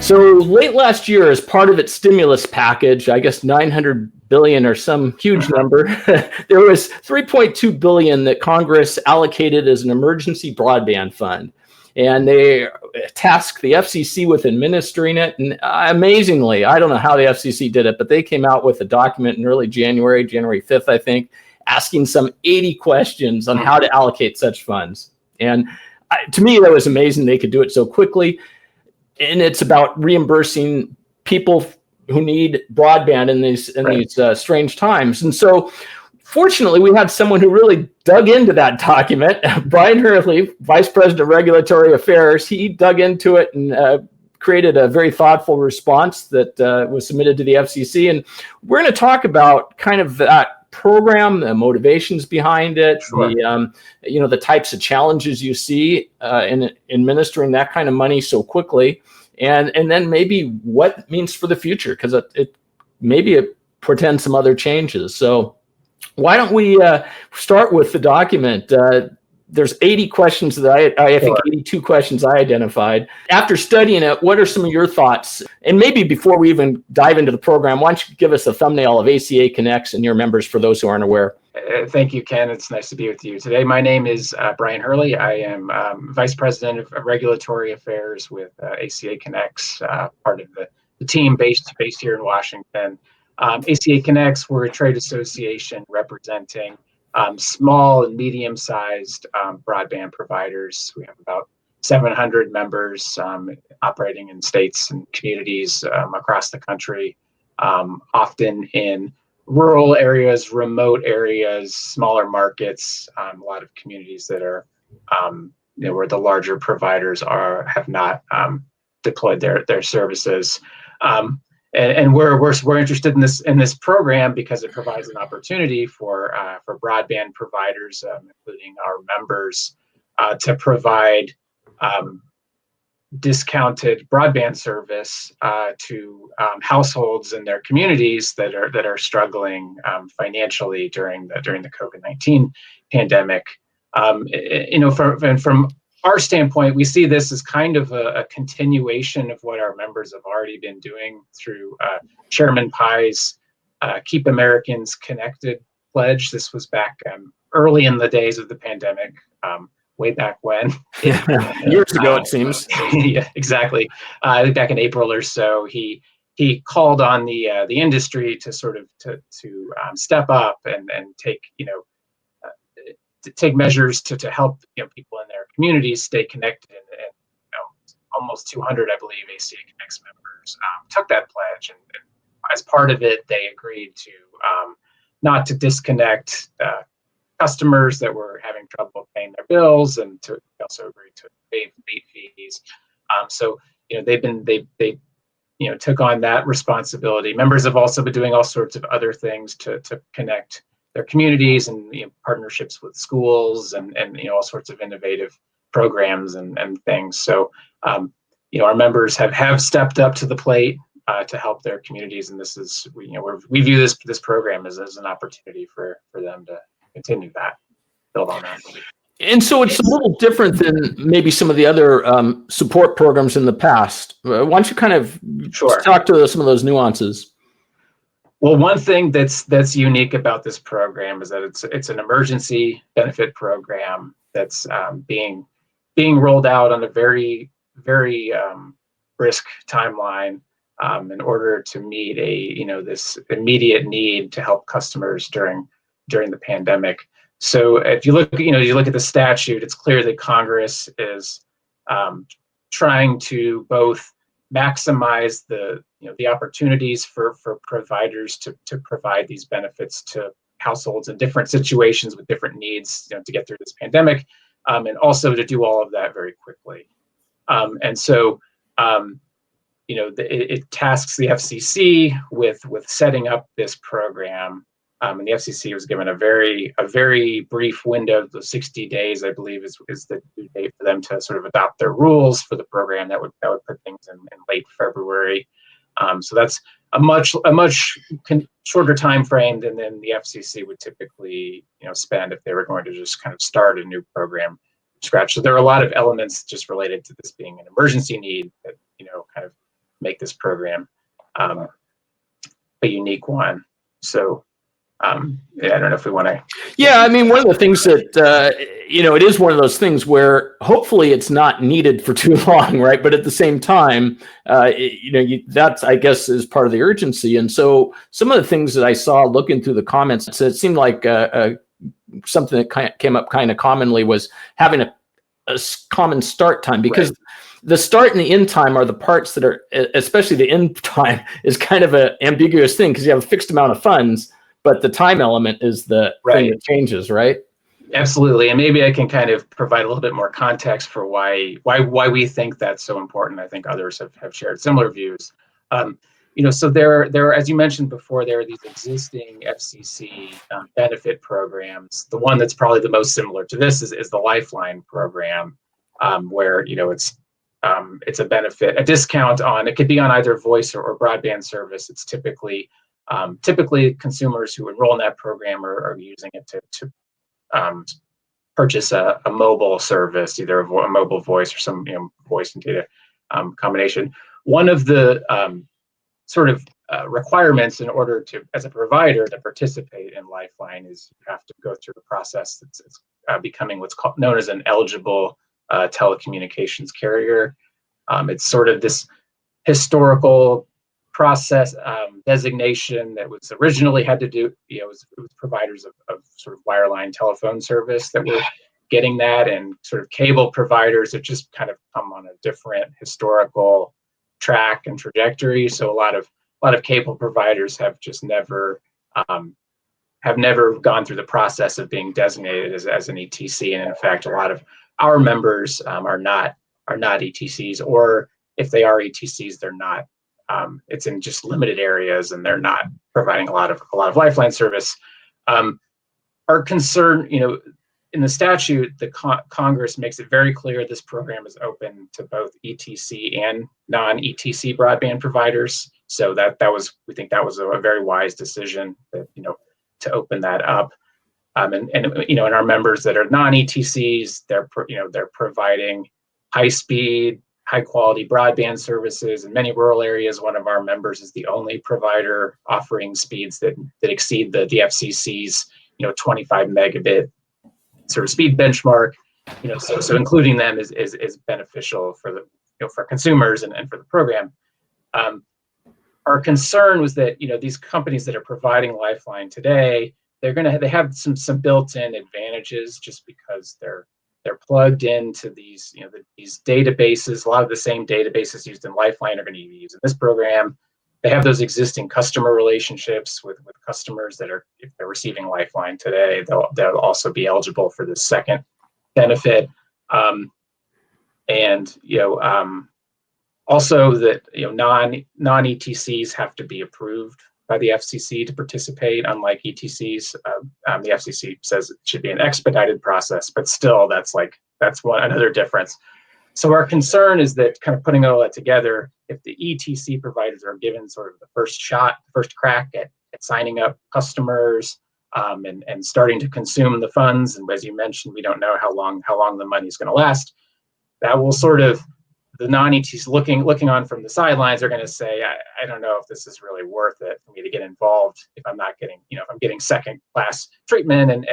So late last year, as part of its stimulus package, I guess 900 billion or some huge number, there was 3.2 billion that Congress allocated as an emergency broadband fund. And they tasked the FCC with administering it. And amazingly, I don't know how the FCC did it, but they came out with a document in early January 5th, I think, asking some 80 questions on how to allocate such funds. And to me, that was amazing. They could do it so quickly. And it's about reimbursing people who need broadband in these strange times. And so, fortunately, we had someone who really dug into that document. Brian Hurley, Vice President of Regulatory Affairs, he dug into it and created a very thoughtful response that was submitted to the FCC. And we're going to talk about kind of that program, the motivations behind it, sure. The types of challenges you see in administering that kind of money so quickly, and then maybe what it means for the future, because it portends some other changes. So why don't we start with the document? There's 80 questions that I think 82 questions I identified. After studying it, what are some of your thoughts? And maybe before we even dive into the program, why don't you give us a thumbnail of ACA Connects and your members for those who aren't aware? Thank you, Ken. It's nice to be with you today. My name is Brian Hurley. I am Vice President of Regulatory Affairs with ACA Connects, part of the team based here in Washington. ACA Connects, we're a trade association representing small and medium-sized broadband providers. We have about 700 members operating in states and communities across the country, often in rural areas, remote areas, smaller markets, a lot of communities that are where the larger providers have not deployed their services. And we're interested in this program because it provides an opportunity for broadband providers, including our members, to provide discounted broadband service to households in their communities that are struggling financially during the COVID-19 pandemic. From our standpoint, we see this as kind of a continuation of what our members have already been doing through Chairman Pai's Keep Americans Connected pledge. This was back early in the days of the pandemic, way back when. Years ago, it seems. Yeah, exactly. Back in April or so, he called on the industry to sort of to step up and take take measures to help people in their communities stay connected, and almost 200, I believe, ACA Connects members took that pledge, and as part of it, they agreed to not to disconnect customers that were having trouble paying their bills, and to also agree to waive late fees. So they took on that responsibility. Members have also been doing all sorts of other things to connect their communities, and partnerships with schools, and all sorts of innovative programs and things. So our members have stepped up to the plate to help their communities, and this is we view this program as an opportunity for them to continue that, build on that. And so it's a little different than maybe some of the other support programs in the past. Why don't you kind of talk to some of those nuances? Well, one thing that's unique about this program is that it's an emergency benefit program that's being rolled out on a very, very brisk timeline in order to meet this immediate need to help customers during the pandemic. So if you look at the statute, it's clear that Congress is trying to both maximize the opportunities for providers to provide these benefits to households in different situations with different needs to get through this pandemic, and also to do all of that very quickly. And so it tasks the FCC with setting up this program, and the FCC was given a very brief window of 60 days, I believe, is the due date for them to sort of adopt their rules for the program. That would put things in late February. So that's a much shorter time frame than the FCC would typically spend if they were going to just kind of start a new program from scratch. So there are a lot of elements just related to this being an emergency need that kind of make this program a unique one. So yeah, I don't know if we want to. Yeah, I mean, one of the things that, it is one of those things where hopefully it's not needed for too long, right? But at the same time, that's, I guess, is part of the urgency. And so some of the things that I saw looking through the comments, it seemed like something that came up kind of commonly was having a common start time, because the start and the end time are the parts that are, especially the end time is kind of an ambiguous thing because you have a fixed amount of funds, but the time element is the thing that changes, right? Absolutely. And maybe I can kind of provide a little bit more context for why we think that's so important. I think others have shared similar views. So there, as you mentioned before, there are these existing FCC benefit programs. The one that's probably the most similar to this is the Lifeline program, where it's a benefit, a discount on, it could be on either voice or broadband service. It's typically consumers who enroll in that program are using it to purchase a mobile service, either a mobile voice or some voice and data combination. One of the requirements in order to, as a provider, to participate in Lifeline is you have to go through the process that's becoming what's known as an eligible telecommunications carrier. It's sort of this historical process designation that was originally had to do, it was providers of sort of wireline telephone service that were getting that, and sort of cable providers have just kind of come on a different historical track and trajectory. So a lot of cable providers have just never gone through the process of being designated as an ETC, and in fact, a lot of our members are not ETCs, or if they are ETCs, they're not. It's in just limited areas, and they're not providing a lot of Lifeline service. Our concern, in the statute, the Congress makes it very clear this program is open to both ETC and non-ETC broadband providers. So we think that was a very wise decision, that, to open that up. And our members that are non-ETCs, they're providing high-speed, high-quality broadband services. In many rural areas, one of our members is the only provider offering speeds that exceed the FCC's 25 megabit sort of speed benchmark. So including them is beneficial for for consumers and for the program. Our concern was that these companies that are providing Lifeline today, they have some built-in advantages just because they're plugged into these these databases. A lot of the same databases used in Lifeline are going to be used in this program. They have those existing customer relationships with customers that are, if they're receiving Lifeline today, they'll also be eligible for the second benefit. Also that non-ETCs have to be approved by the FCC to participate, unlike ETCs. The FCC says it should be an expedited process, but still that's another difference. So our concern is that, kind of putting all that together, if the ETC providers are given sort of the first crack at signing up customers and starting to consume the funds, and as you mentioned, we don't know how long the money is going to last, that will sort of, the non-ETCs looking on from the sidelines are going to say, I don't know if this is really worth it for me to get involved if I'm not getting, if I'm getting second class treatment, and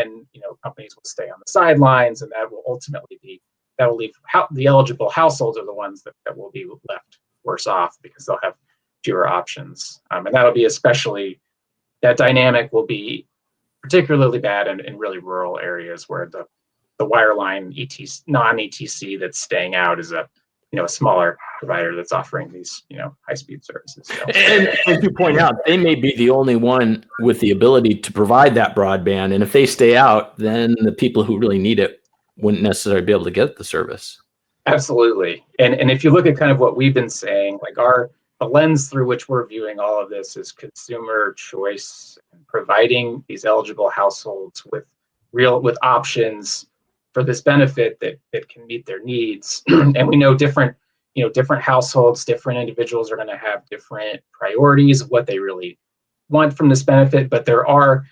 companies will stay on the sidelines, and that will ultimately leave the eligible households are the ones that will be left worse off because they'll have fewer options. And that'll be that dynamic will be particularly bad in really rural areas where the wireline non-ETC that's staying out is a smaller provider that's offering these, high-speed services. So. And as you point out, they may be the only one with the ability to provide that broadband. And if they stay out, then the people who really need it wouldn't necessarily be able to get the service. Absolutely. And if you look at kind of what we've been saying, like the lens through which we're viewing all of this is consumer choice, and providing these eligible households with options for this benefit that can meet their needs. And we know different households, different individuals are going to have different priorities of what they really want from this benefit. But there are,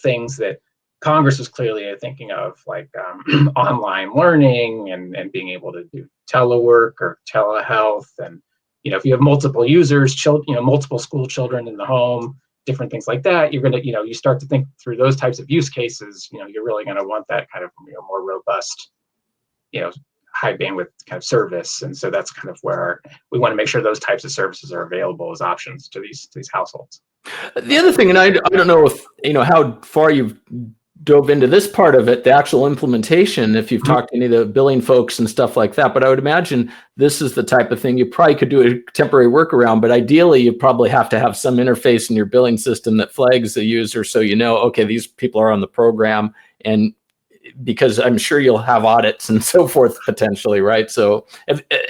things that Congress was clearly thinking of, like online learning and being able to do telework or telehealth, and if you have multiple users, multiple school children in the home, different things like that, you're going to, you start to think through those types of use cases, you're really going to want that kind of, more robust, high bandwidth kind of service. And so that's kind of where we want to make sure those types of services are available as options to these households. The other thing, and I don't know if, how far you've dove into this part of it, the actual implementation, if you've talked to any of the billing folks and stuff like that, but I would imagine this is the type of thing you probably could do a temporary workaround, but ideally you probably have to have some interface in your billing system that flags the user so okay, these people are on the program, and because I'm sure you'll have audits and so forth potentially, right? So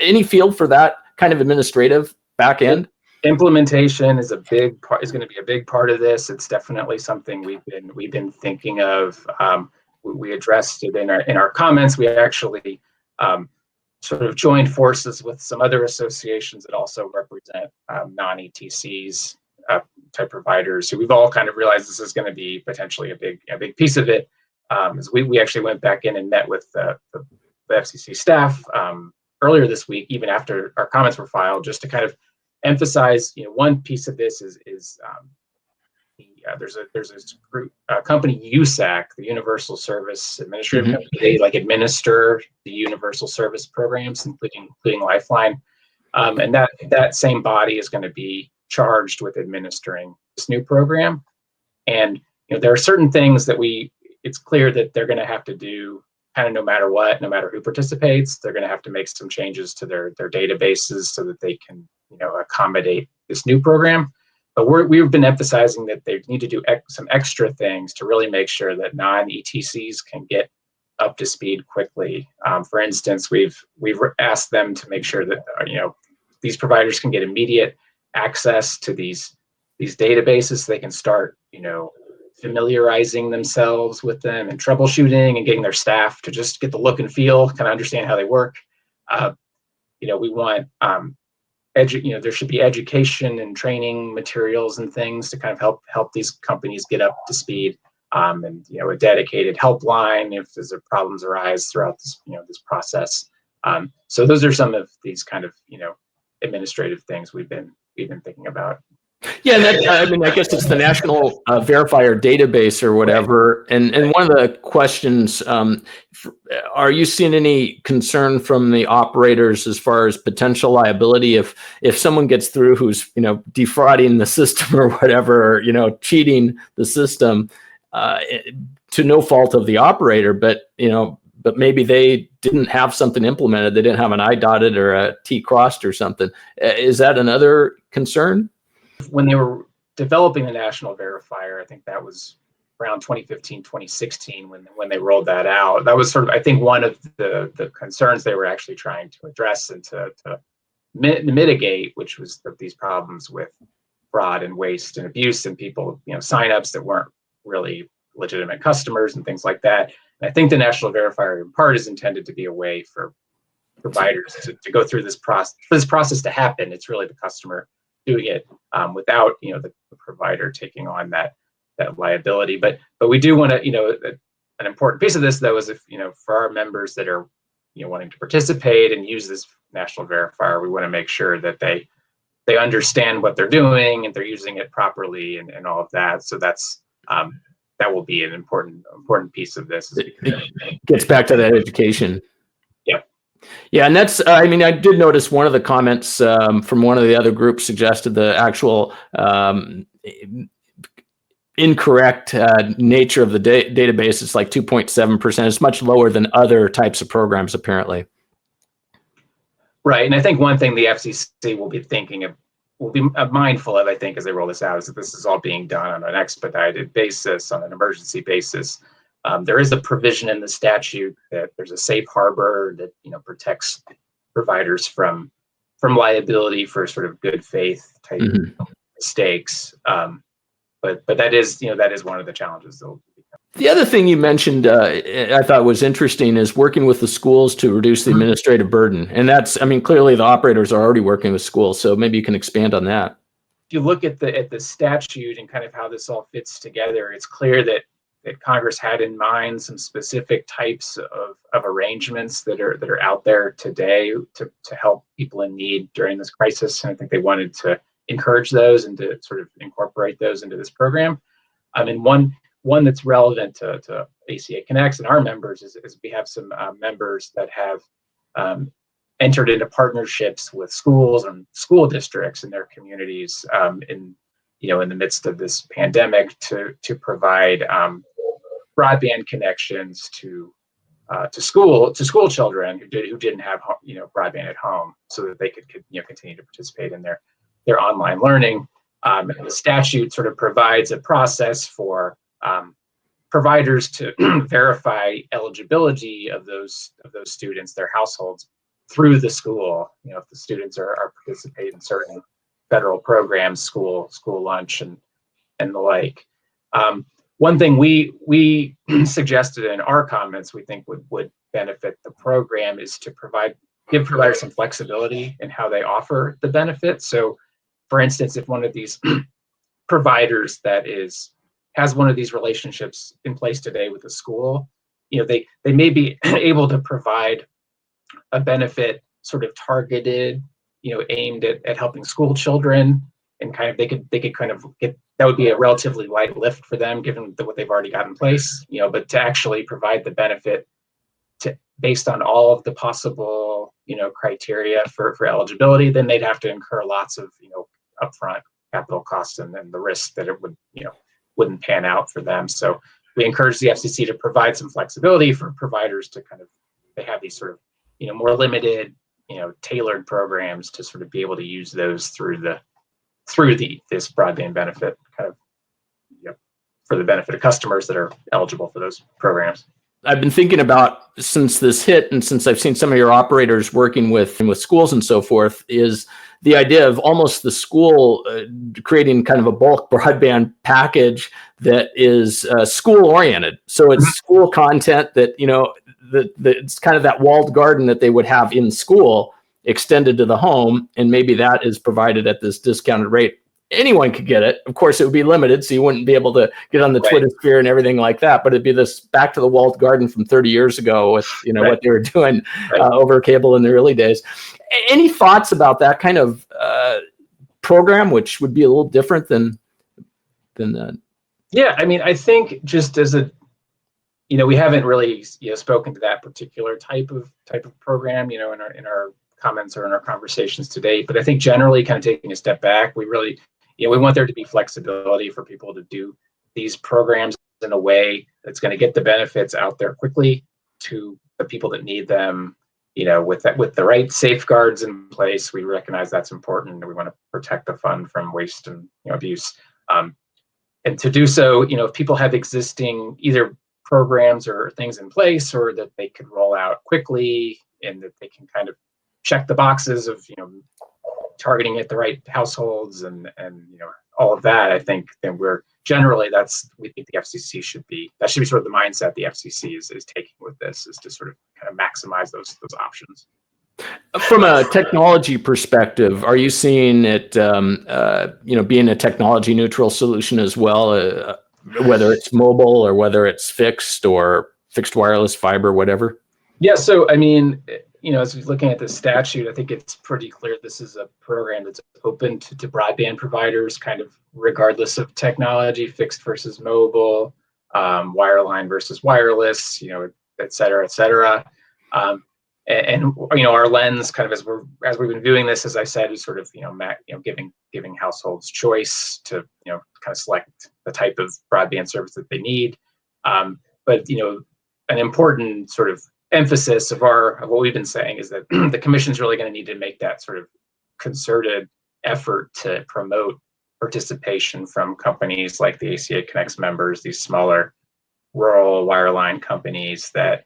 any field for that kind of administrative back end? Implementation is going to be a big part of this. It's definitely something we've been thinking of. We addressed it in our comments. We actually sort of joined forces with some other associations that also represent non-ETCs type providers. So we've all kind of realized this is going to be potentially a big piece of it. As we actually went back in and met with the FCC staff earlier this week, even after our comments were filed, just to kind of emphasize, one piece of this is there's this group company, USAC, the Universal Service Administrative Company. They administer the universal service programs, including Lifeline, and that same body is going to be charged with administering this new program. And there are certain things that it's clear that they're going to have to do kind of no matter what, no matter who participates. They're going to have to make some changes to their databases so that they can accommodate this new program. But we've been emphasizing that they need to do some extra things to really make sure that non-ETCs can get up to speed quickly. For instance, we've asked them to make sure that these providers can get immediate access to these databases so they can start familiarizing themselves with them and troubleshooting and getting their staff to just get the look and feel, kind of understand how they work. We want there should be education and training materials and things to kind of help these companies get up to speed, and a dedicated helpline if there's problems arise throughout this this process. So those are some of these kind of administrative things we've been thinking about. Yeah, and I guess it's the national verifier database or whatever. And one of the questions, are you seeing any concern from the operators as far as potential liability if someone gets through who's defrauding the system or whatever, or cheating the system to no fault of the operator, but maybe they didn't have something implemented, they didn't have an I dotted or a T crossed or something. Is that another concern? When they were developing the national verifier, I think that was around 2015, 2016 when they rolled that out. That was sort of, I think, one of the concerns they were actually trying to address and to mitigate, which was these problems with fraud and waste and abuse and people, signups that weren't really legitimate customers and things like that. And I think the national verifier in part is intended to be a way for providers to go through this process. For this process to happen, it's really the customer doing it without the provider taking on that liability. But we do want to an important piece of this though is if for our members that are wanting to participate and use this national verifier, we want to make sure that they understand what they're doing and they're using it properly and all of that. So that's that will be an important piece of this. It gets back to that education. Yeah, and that's, I did notice one of the comments from one of the other groups suggested the actual incorrect nature of the database is like 2.7%. It's much lower than other types of programs, apparently. Right, and I think one thing the FCC will be mindful of, I think, as they roll this out, is that this is all being done on an expedited basis, on an emergency basis. There is a provision in the statute that there's a safe harbor that protects providers from liability for sort of good faith type mistakes. But that is one of the challenges. The other thing you mentioned I thought was interesting is working with the schools to reduce the administrative burden, and that's clearly the operators are already working with schools, so maybe you can expand on that. If you look at the statute and kind of how this all fits together, it's clear that that Congress had in mind some specific types of arrangements that are out there today to help people in need during this crisis. And I think they wanted to encourage those and to sort of incorporate those into this program. And one that's relevant to ACA Connects and our members is we have some members that have entered into partnerships with schools and school districts in their communities in the midst of this pandemic to provide broadband connections to school children who didn't have broadband at home, so that they could continue to participate in their online learning. And the statute sort of provides a process for providers to verify eligibility of those students, their households, through the school. If the students are participating in certain federal programs, school lunch, and the like. One thing we suggested in our comments we think would benefit the program is to give providers some flexibility in how they offer the benefit. So, for instance, if one of these providers that has one of these relationships in place today with a school, they may be able to provide a benefit sort of targeted, aimed at helping school children, and kind of they could kind of get, that would be a relatively light lift for them given what they've already got in place, but to actually provide the benefit based on all of the possible criteria for eligibility, then they'd have to incur lots of upfront capital costs and then the risk that it wouldn't pan out for them. So we encourage the FCC to provide some flexibility for providers to they have these sort of more limited tailored programs to sort of be able to use those through this broadband benefit for the benefit of customers that are eligible for those programs. I've been thinking about, since this hit and since I've seen some of your operators working with schools and so forth, is the idea of almost the school creating kind of a bulk broadband package that is school oriented. So it's school content that, it's kind of that walled garden that they would have in school extended to the home. And maybe that is provided at this discounted rate. Anyone could get it. Of course, it would be limited, so you wouldn't be able to get on the Twitter sphere and everything like that. But it'd be this back to the walled garden from 30 years ago with what they were doing over cable in the early days. Any thoughts about that kind of program, which would be a little different than that? Yeah, I mean, I think just as we haven't really spoken to that particular type of program, in our comments or in our conversations today. But I think generally, kind of taking a step back, we really we want there to be flexibility for people to do these programs in a way that's going to get the benefits out there quickly to the people that need them, with the right safeguards in place. We recognize that's important, and we want to protect the fund from waste and abuse. And to do so, if people have existing either programs or things in place, or that they could roll out quickly, and that they can kind of check the boxes of targeting at the right households and all of that, I think then we think the FCC should be sort of the mindset the FCC is taking with this, is to sort of kind of maximize those options. From a technology perspective, are you seeing it being a technology neutral solution as well, whether it's mobile or whether it's fixed or fixed wireless, fiber, whatever? Yeah, so I mean, as we're looking at the statute, I think it's pretty clear this is a program that's open to broadband providers, kind of regardless of technology, fixed versus mobile, wireline versus wireless, et cetera, et cetera. And our lens, kind of as we've been doing this, as I said, is sort of giving households choice to kind of select the type of broadband service that they need. But an important sort of emphasis of what we've been saying is that the commission's really going to need to make that sort of concerted effort to promote participation from companies like the ACA Connects members, these smaller rural wireline companies that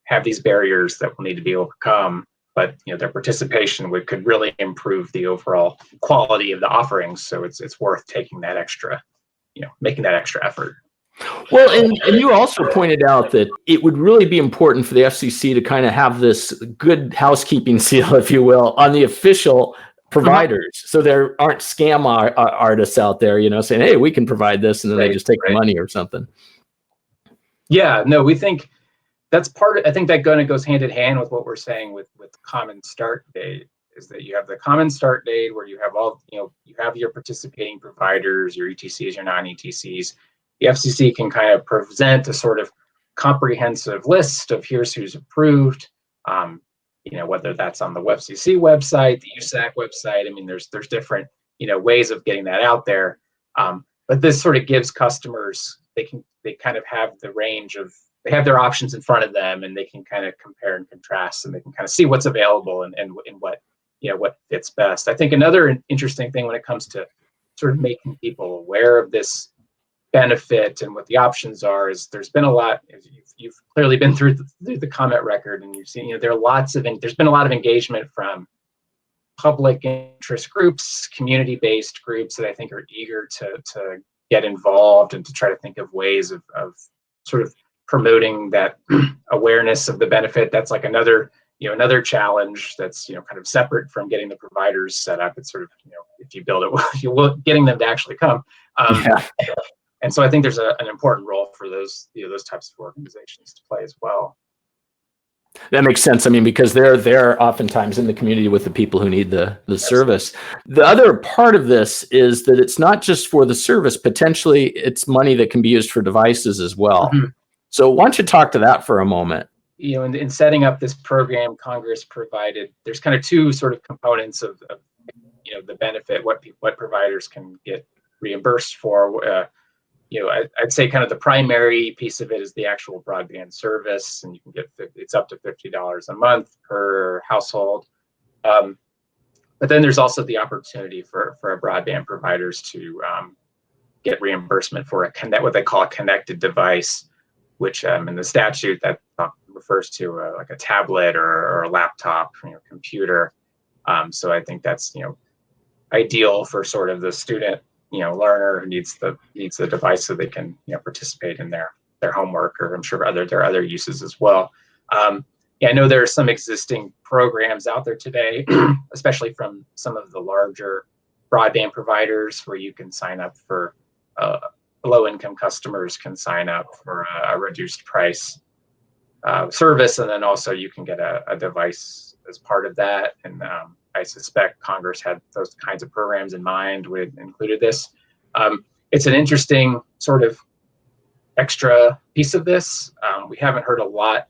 have these barriers that will need to be overcome, but their participation could really improve the overall quality of the offerings. So it's worth taking that extra, making that extra effort. Well, and you also pointed out that it would really be important for the FCC to kind of have this good housekeeping seal, if you will, on the official providers. So there aren't scam artists out there, saying, hey, we can provide this, and then they just take the money or something. Yeah, no, we think that's I think that kind of goes hand in hand with what we're saying with common start date, is that you have the common start date where you have you have your participating providers, your ETCs, your non-ETCs. The FCC can kind of present a sort of comprehensive list of here's who's approved, whether that's on the FCC website, the USAC website. I mean, there's different, ways of getting that out there. But this sort of gives customers, they kind of have the range of, they have their options in front of them, and they can kind of compare and contrast, and they can kind of see what's available and what, what fits best. I think another interesting thing when it comes to sort of making people aware of this benefit and what the options are is there's been a lot, you've clearly been through the comment record, and you've seen, there's been a lot of engagement from public interest groups, community-based groups that I think are eager to get involved and to try to think of ways of sort of promoting that awareness of the benefit. That's like another challenge that's, kind of separate from getting the providers set up. It's sort of, if you build it well, you will getting them to actually come. Yeah. And so I think there's an important role for those, those types of organizations to play as well. That makes sense. I mean, because they're oftentimes in the community with the people who need the service. The other part of this is that it's not just for the service. Potentially, it's money that can be used for devices as well. Mm-hmm. So why don't you talk to that for a moment? In setting up this program, Congress provided, there's kind of two sort of components of the benefit, what providers can get reimbursed for. I'd say kind of the primary piece of it is the actual broadband service, and you can get, it's up to $50 a month per household. But then there's also the opportunity for broadband providers to get reimbursement for what they call a connected device, which in the statute that refers to like a tablet or a laptop, computer. So I think that's ideal for sort of the student learner who needs the device so they can participate in their homework, or I'm sure there are other uses as well. I know there are some existing programs out there today, especially from some of the larger broadband providers, where you can sign up for low-income customers can sign up for a reduced price service, and then also you can get a device as part of that. And I suspect Congress had those kinds of programs in mind when it included this. It's an interesting sort of extra piece of this. We haven't heard a lot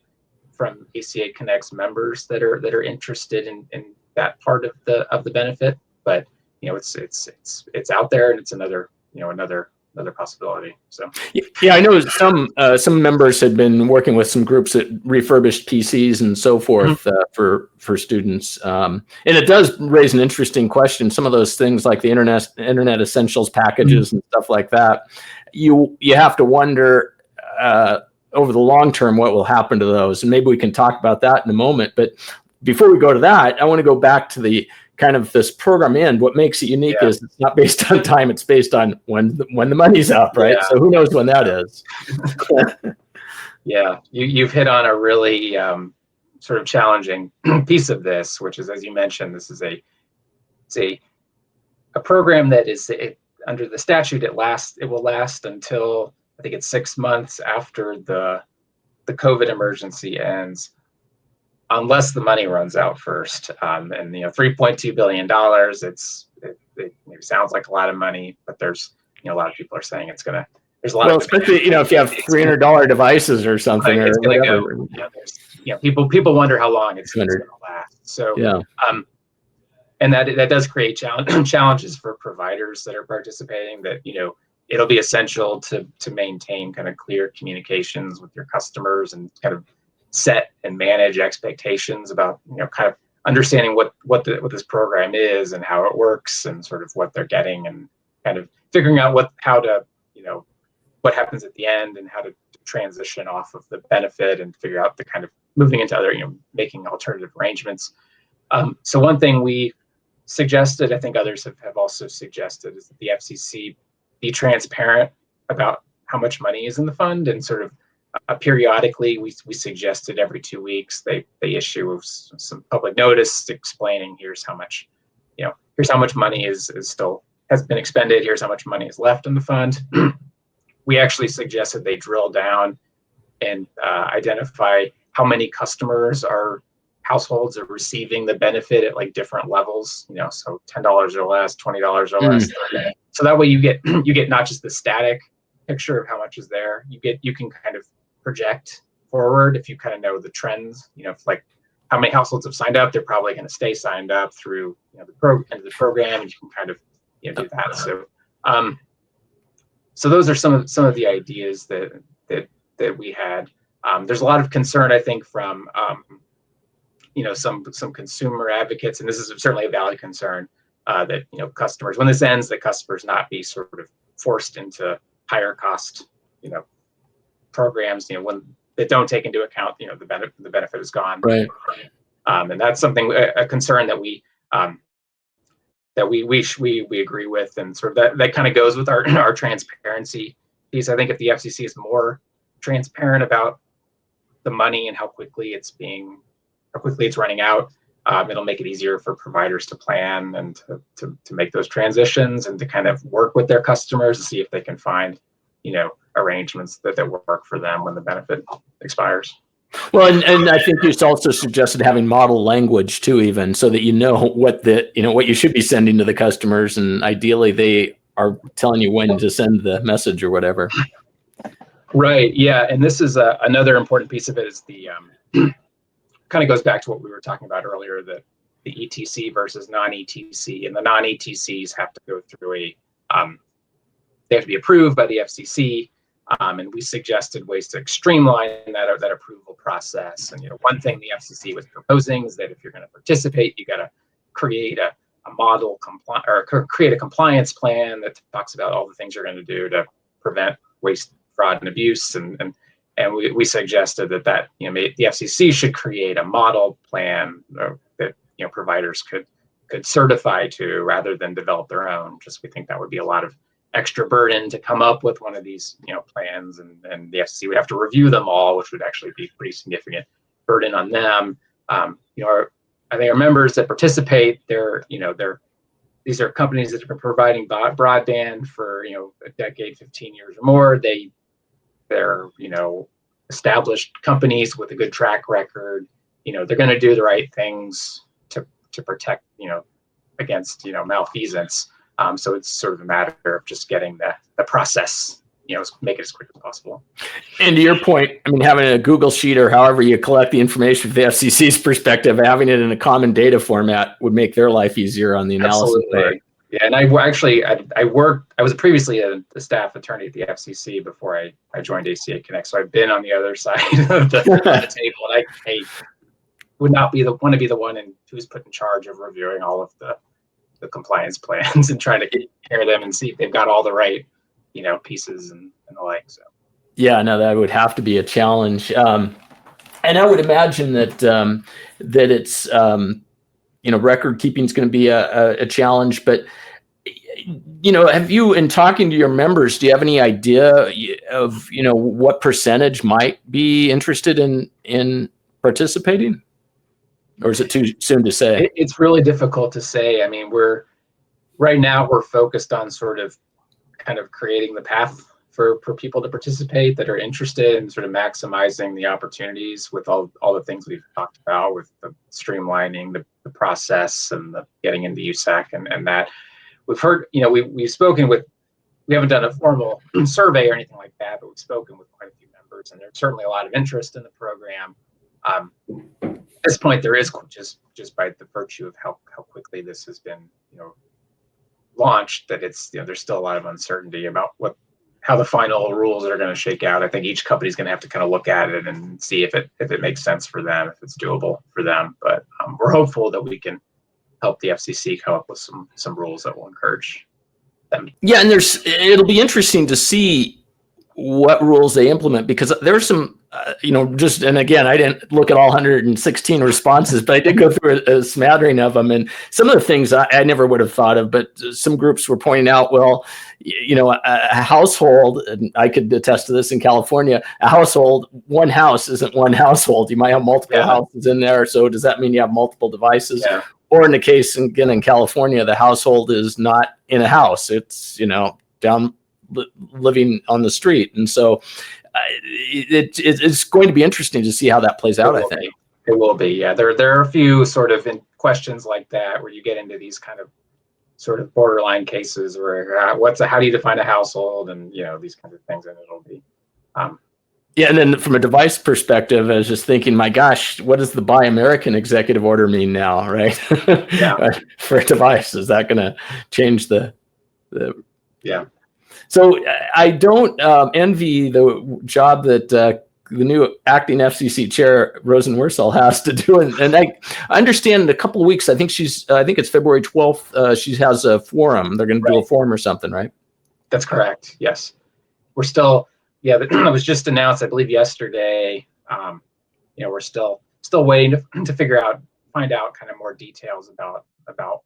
from ACA Connects members that are interested in that part of the benefit, but it's out there, and it's another possibility. So yeah, I know some members had been working with some groups that refurbished PCs and so forth, mm-hmm. For students, and it does raise an interesting question. Some of those things like the internet essentials packages, mm-hmm. and stuff like that, you have to wonder over the long term what will happen to those, and maybe we can talk about that in a moment. But before we go to that, I want to go back to the kind of this program end. What makes it unique is it's not based on time; it's based on when the money's up, right? Yeah. So who knows when that is? Yeah, you've hit on a really sort of challenging piece of this, which is, as you mentioned, this is a program that is under the statute. It will last until I think it's 6 months after the COVID emergency ends, unless the money runs out first. And $3.2 billion, it maybe sounds like a lot of money, but there's a lot of people are saying there's a lot of especially if you have $300 devices or something, right, or whatever. People wonder how long it's going to last. So and that does create challenges for providers that are participating, that it'll be essential to maintain kind of clear communications with your customers and kind of set and manage expectations about kind of understanding what this program is and how it works and sort of what they're getting, and kind of figuring out what happens at the end and how to transition off of the benefit and figure out the kind of moving into other, making alternative arrangements. So one thing we suggested, I think others have also suggested, is that the FCC be transparent about how much money is in the fund, and sort of periodically, we suggested every 2 weeks they issue some public notice explaining here's how much money has been expended, here's how much money is left in the fund. We actually suggested they drill down and identify how many households are receiving the benefit at like different levels, so $10 or less, $20 or less. So that way you get not just the static picture of how much is there, you can kind of project forward if you kind of know the trends, if like how many households have signed up, they're probably going to stay signed up through end of the program, and you can kind of do that. So those are some of the ideas that we had. There's a lot of concern, I think, from some consumer advocates, and this is certainly a valid concern, that customers, when this ends, that customers not be sort of forced into higher cost programs when they don't take into account the benefit is gone. Right. And that's something, a concern that we agree with, and sort of that kind of goes with our transparency piece. I think if the FCC is more transparent about the money and how quickly it's running out, it'll make it easier for providers to plan and to make those transitions, and to kind of work with their customers to see if they can find arrangements that work for them when the benefit expires. Well, and I think you also suggested having model language too, even so that what you should be sending to the customers, and ideally they are telling you when to send the message or whatever. Right. Yeah. And this is another important piece of it is the kind of goes back to what we were talking about earlier, the ETC versus non-ETC, and the non-ETCs have to go through they have to be approved by the FCC. And we suggested ways to streamline that approval process. And one thing the FCC was proposing is that if you're going to participate, you got to create a model create a compliance plan that talks about all the things you're going to do to prevent waste, fraud, and abuse. And we suggested that the FCC should create a model plan that providers could certify to, rather than develop their own. Just we think that would be a lot of extra burden to come up with one of these plans, and the FCC would have to review them all, which would actually be pretty significant burden on them. I think our members that participate, these are companies that have been providing broadband for a decade, 15 years or more. They're established companies with a good track record. They're going to do the right things to protect against malfeasance. So it's sort of a matter of just getting the process, make it as quick as possible. And to your point, I mean, having a Google Sheet or however you collect the information from the FCC's perspective, having it in a common data format would make their life easier on the analysis. Absolutely. Yeah, and I was previously a staff attorney at the FCC before I joined ACA Connects, so I've been on the other side of the table, and I would not want to be the one who's put in charge of reviewing all of the compliance plans and trying to compare them and see if they've got all the right, pieces and the like. So. Yeah, no, that would have to be a challenge. And I would imagine that it's, record keeping is going to be a challenge, but, have you, in talking to your members, do you have any idea of, what percentage might be interested in participating? Or is it too soon to say? It's really difficult to say. I mean, right now we're focused on sort of kind of creating the path for people to participate that are interested in sort of maximizing the opportunities with all the things we've talked about, with the streamlining the process and the getting into USAC and that. We've heard, we've spoken with, we haven't done a formal survey or anything like that, but we've spoken with quite a few members, and there's certainly a lot of interest in the program. At this point, there is just by the virtue of how quickly this has been, launched, that it's there's still a lot of uncertainty about how the final rules are going to shake out. I think each company is going to have to kind of look at it and see if it makes sense for them, if it's doable for them. But we're hopeful that we can help the FCC come up with some rules that will encourage them. Yeah, and it'll be interesting to see what rules they implement, because there's some, and again, I didn't look at all 116 responses, but I did go through a smattering of them. And some of the things I never would have thought of, but some groups were pointing out, well, a household, and I could attest to this in California, one house isn't one household. You might have multiple houses in there. So does that mean you have multiple devices? Yeah. Or in the case, again, in California, the household is not in a house. It's, down living on the street. And so it's going to be interesting to see how that plays out, I think. It will be, yeah. There are a few sort of questions like that where you get into these kind of sort of borderline cases where how do you define a household, and these kinds of things, and it'll be yeah. And then from a device perspective, I was just thinking, my gosh, what does the Buy American executive order mean now, right? Yeah. For a device, is that going to change the yeah. So I don't envy the job that the new acting FCC chair, Rosen Wersell, has to do. And I understand in a couple of weeks, I think it's February 12th, she has a forum. They're going to do a forum or something, right? That's correct. Yes. We're still, it was just announced, I believe, yesterday. We're still waiting to find out kind of more details about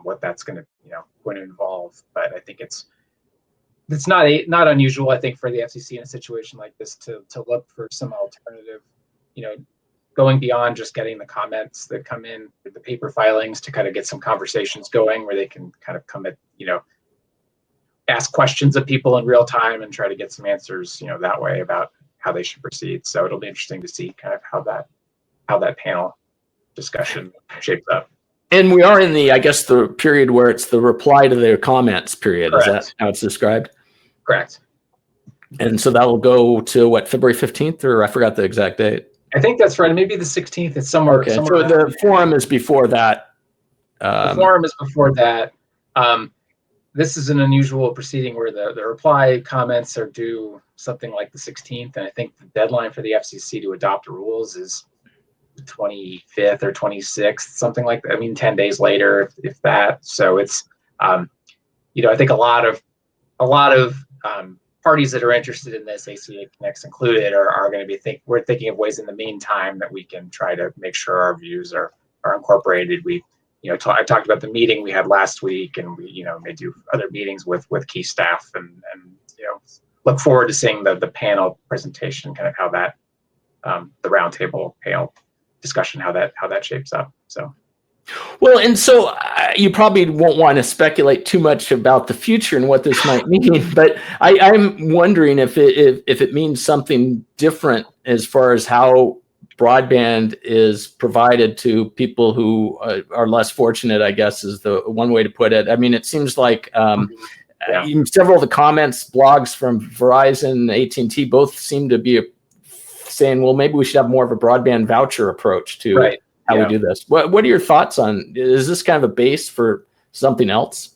what that's going to involve. But I think it's not unusual, I think, for the FCC in a situation like this to look for some alternative, going beyond just getting the comments that come in with the paper filings to kind of get some conversations going where they can kind of come at, ask questions of people in real time and try to get some answers, that way about how they should proceed. So it'll be interesting to see kind of how that panel discussion shapes up. And we are in the period where it's the reply to their comments period. Correct. Is that how it's described? Correct. And so that will go to February 15th, or I forgot the exact date. I think that's right. Maybe the 16th. It's somewhere. Okay. So the forum is before that. The forum is before that. This is an unusual proceeding where the reply comments are due something like the 16th. And I think the deadline for the FCC to adopt rules is the 25th or 26th, something like that. I mean, 10 days later, if that. So it's, I think a lot of parties that are interested in this, ACA Connects included, are going to be we're thinking of ways in the meantime that we can try to make sure our views are incorporated. I talked about the meeting we had last week, and we may do other meetings with key staff, and look forward to seeing the panel presentation, kind of how that the roundtable panel discussion, how that shapes up. So. Well, and so you probably won't want to speculate too much about the future and what this might mean, but I'm wondering if it means something different as far as how broadband is provided to people who are less fortunate, I guess, is the one way to put it. I mean, it seems like several of the comments, blogs from Verizon, AT&T, both seem to be saying, well, maybe we should have more of a broadband voucher approach to how we do this. What are your thoughts on, is this kind of a base for something else?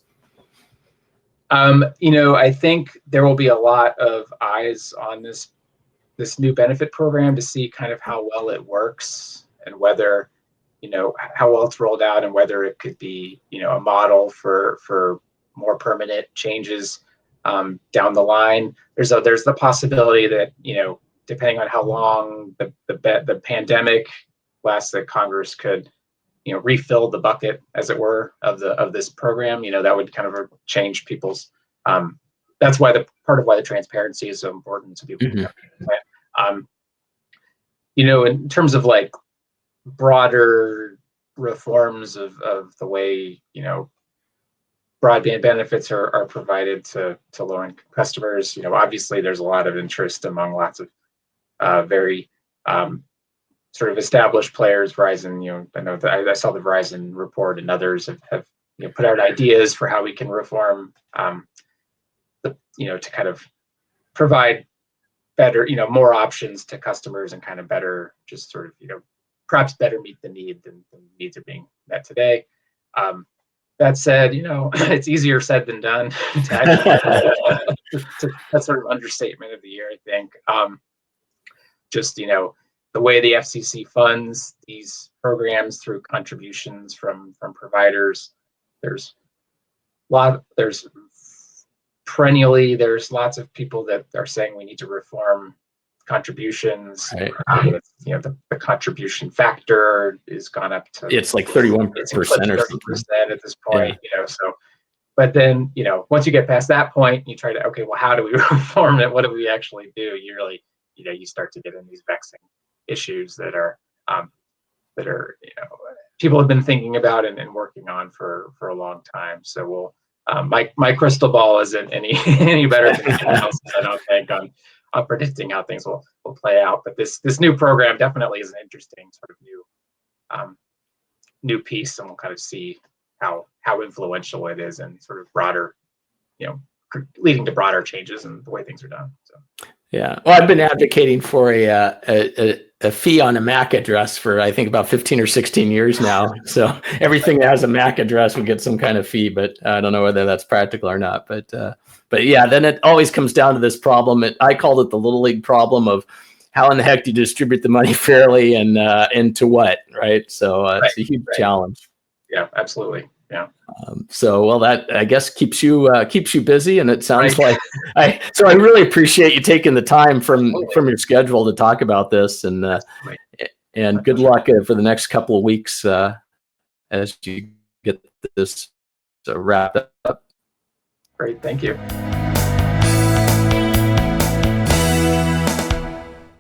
I think there will be a lot of eyes on this new benefit program to see kind of how well it works, and whether, how well it's rolled out, and whether it could be, a model for more permanent changes down the line. There's the possibility that, depending on how long the pandemic lasts, that Congress could, refill the bucket, as it were, of this program. That would kind of change people's. That's why part of why the transparency is so important to people. Mm-hmm. In terms of like broader reforms of the way broadband benefits are provided to low-income customers, obviously there's a lot of interest among lots of very sort of established players. Verizon, I know that I saw the Verizon report, and others have put out ideas for how we can reform to kind of provide better, more options to customers, and kind of better, just sort of, perhaps better meet the need than the needs are being met today. That said, it's easier said than done. That's sort of understatement of the year, I think. Just, the way the FCC funds these programs through contributions from providers, there's perennially lots of people that are saying we need to reform contributions. Right. The contribution factor is gone up to, it's like 31% or something at this point. So, but then once you get past that point, you try to, okay, well, how do we reform it? What do we actually do? You really, you start to get in these vexing issues that are people have been thinking about and working on for a long time. So we'll my crystal ball isn't any better than anyone else's, I don't think, predicting how things will play out. But this new program definitely is an interesting sort of new piece, and we'll kind of see how influential it is and sort of broader, leading to broader changes in the way things are done. So. Yeah, well, I've been advocating for a fee on a MAC address for I think about 15 or 16 years now. So everything that has a MAC address would get some kind of fee, but I don't know whether that's practical or not. But yeah, then it always comes down to this problem. I called it the little league problem of how in the heck do you distribute the money fairly and to what, right? So it's a huge challenge. Yeah, absolutely. Yeah. So that I guess keeps you busy, and it sounds like I really appreciate you taking the time from your schedule to talk about this, and good luck for the next couple of weeks as you get this wrapped up. Great, thank you.